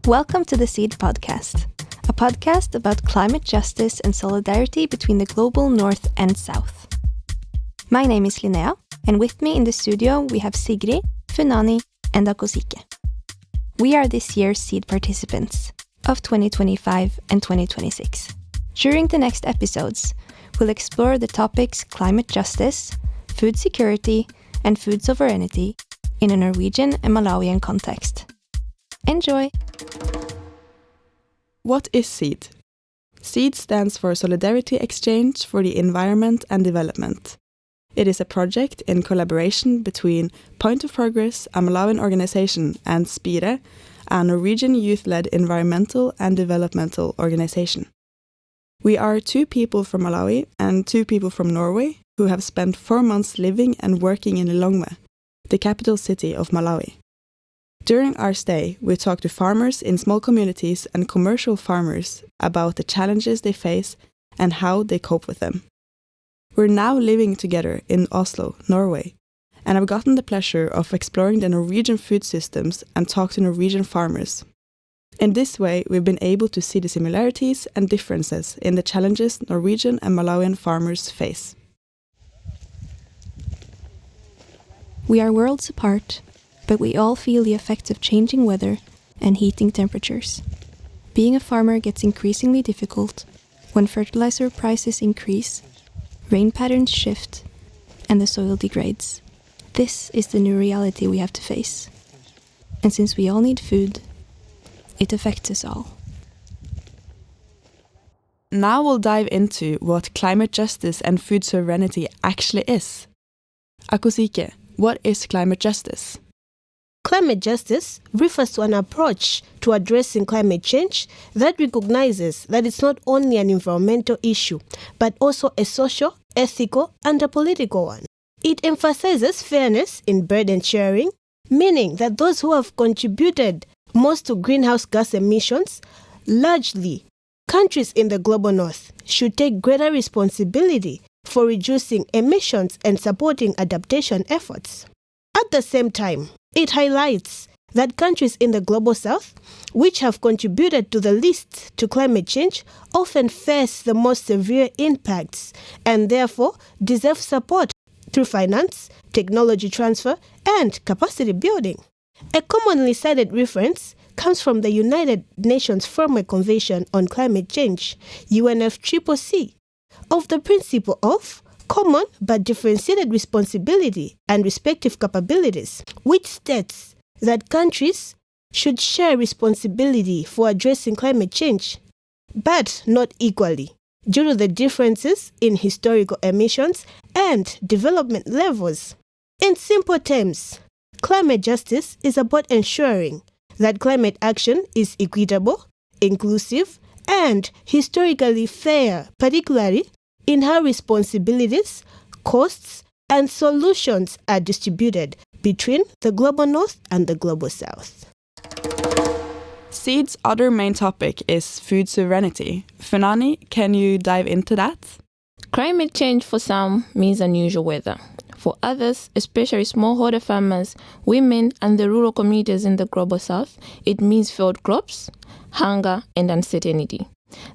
Welcome to the Seed Podcast, a podcast about climate justice and solidarity between the global North and South. My name is Linnea, and with me in the studio we have Sigrid, Funani, and Akuzike. We are this year's Seed participants of 2025 and 2026. During the next episodes, we'll explore the topics climate justice, food security, and food sovereignty in a Norwegian and Malawian context. Enjoy! What is SEED? SEED stands for Solidarity Exchange for the Environment and Development. It is a project in collaboration between Point of Progress, a Malawian organization, and Spire, a Norwegian youth-led environmental and developmental organization. We are 2 people from Malawi and 2 people from Norway who have spent 4 months living and working in Lilongwe, the capital city of Malawi. During our stay, we talked to farmers in small communities and commercial farmers about the challenges they face and how they cope with them. We're now living together in Oslo, Norway, and I've gotten the pleasure of exploring the Norwegian food systems and talk to Norwegian farmers. In this way, we've been able to see the similarities and differences in the challenges Norwegian and Malawian farmers face. We are worlds apart, but we all feel the effects of changing weather and heating temperatures. Being a farmer gets increasingly difficult when fertilizer prices increase, rain patterns shift, and the soil degrades. This is the new reality we have to face. And since we all need food, it affects us all. Now we'll dive into what climate justice and food sovereignty actually is. Akuzike, what is climate justice? Climate justice refers to an approach to addressing climate change that recognizes that it's not only an environmental issue, but also a social, ethical, and a political one. It emphasizes fairness in burden sharing, meaning that those who have contributed most to greenhouse gas emissions, largely countries in the global north, should take greater responsibility for reducing emissions and supporting adaptation efforts. At the same time, it highlights that countries in the global south, which have contributed to the least to climate change, often face the most severe impacts and therefore deserve support through finance, technology transfer, and capacity building. A commonly cited reference comes from the United Nations Framework Convention on Climate Change, UNFCCC, of the principle of common but differentiated responsibility and respective capabilities, which states that countries should share responsibility for addressing climate change, but not equally, due to the differences in historical emissions and development levels. In simple terms, climate justice is about ensuring that climate action is equitable, inclusive, and historically fair, particularly in how responsibilities, costs, and solutions are distributed between the global north and the global south. SEED's other main topic is food sovereignty. Funani, can you dive into that? Climate change for some means unusual weather. For others, especially smallholder farmers, women, and the rural communities in the global south, it means failed crops, hunger, and uncertainty.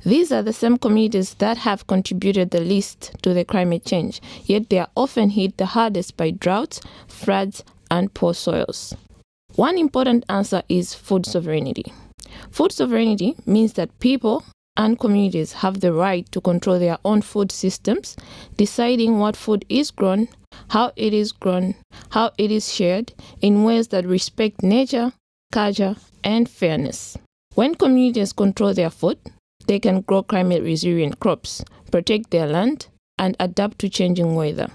These are the same communities that have contributed the least to the climate change, yet they are often hit the hardest by droughts, floods, and poor soils. One important answer is food sovereignty. Food sovereignty means that people and communities have the right to control their own food systems, deciding what food is grown, how it is grown, how it is shared, in ways that respect nature, culture, and fairness. When communities control their food, they can grow climate-resilient crops, protect their land, and adapt to changing weather.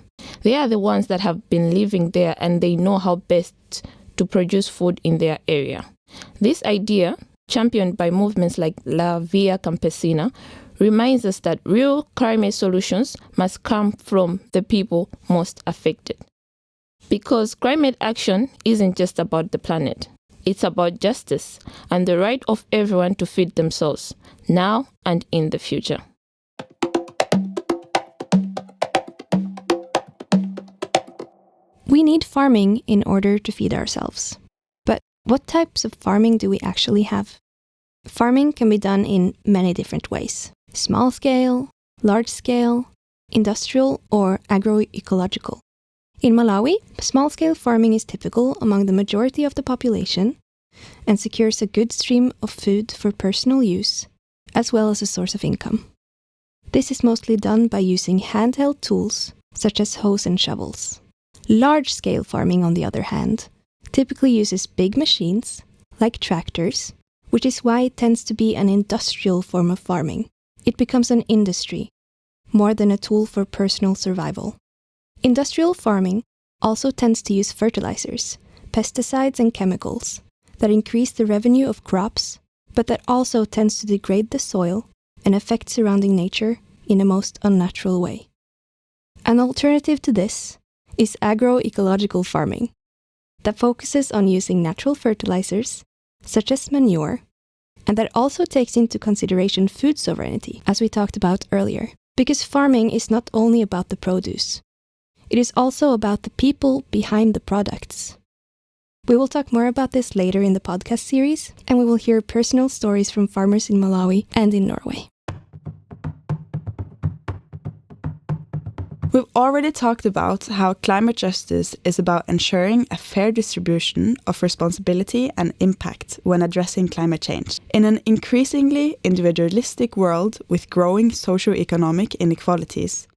They are the ones that have been living there and they know how best to produce food in their area. This idea, championed by movements like La Via Campesina, reminds us that real climate solutions must come from the people most affected. Because climate action isn't just about the planet. It's about justice and the right of everyone to feed themselves, now and in the future. We need farming in order to feed ourselves. But what types of farming do we actually have? Farming can be done in many different ways: small scale, large scale, industrial, or agroecological. In Malawi, small-scale farming is typical among the majority of the population and secures a good stream of food for personal use, as well as a source of income. This is mostly done by using handheld tools, such as hoes and shovels. Large-scale farming, on the other hand, typically uses big machines, like tractors, which is why it tends to be an industrial form of farming. It becomes an industry, more than a tool for personal survival. Industrial farming also tends to use fertilizers, pesticides and chemicals that increase the revenue of crops, but that also tends to degrade the soil and affect surrounding nature in a most unnatural way. An alternative to this is agroecological farming that focuses on using natural fertilizers, such as manure, and that also takes into consideration food sovereignty, as we talked about earlier. Because farming is not only about the produce. It is also about the people behind the products. We will talk more about this later in the podcast series, and we will hear personal stories from farmers in Malawi and in Norway. We've already talked about how climate justice is about ensuring a fair distribution of responsibility and impact when addressing climate change. In an increasingly individualistic world with growing socio-economic inequalities,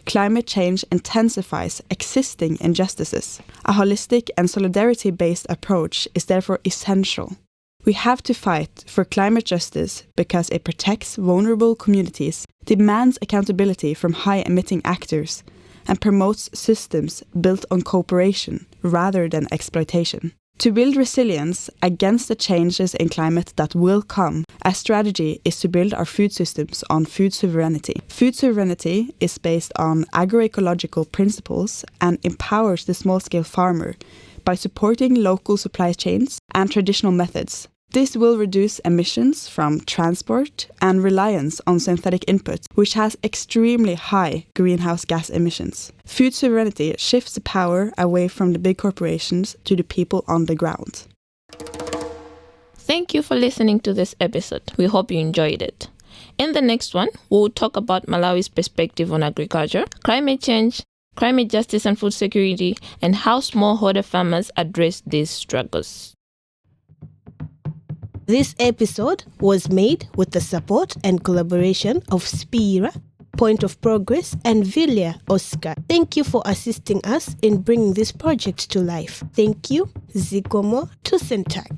climate change intensifies existing injustices. A holistic and solidarity-based approach is therefore essential. We have to fight for climate justice because it protects vulnerable communities, demands accountability from high-emitting actors, and promotes systems built on cooperation rather than exploitation. To build resilience against the changes in climate that will come, a strategy is to build our food systems on food sovereignty. Food sovereignty is based on agroecological principles and empowers the small-scale farmer by supporting local supply chains and traditional methods. This will reduce emissions from transport and reliance on synthetic input, which has extremely high greenhouse gas emissions. Food sovereignty shifts the power away from the big corporations to the people on the ground. Thank you for listening to this episode. We hope you enjoyed it. In the next one, we'll talk about Malawi's perspective on agriculture, climate change, climate justice and food security, and how smallholder farmers address these struggles. This episode was made with the support and collaboration of Spire, Point of Progress, and Vilja Östgård. Thank you for assisting us in bringing this project to life. Thank you. Zikomo. Tusen tack.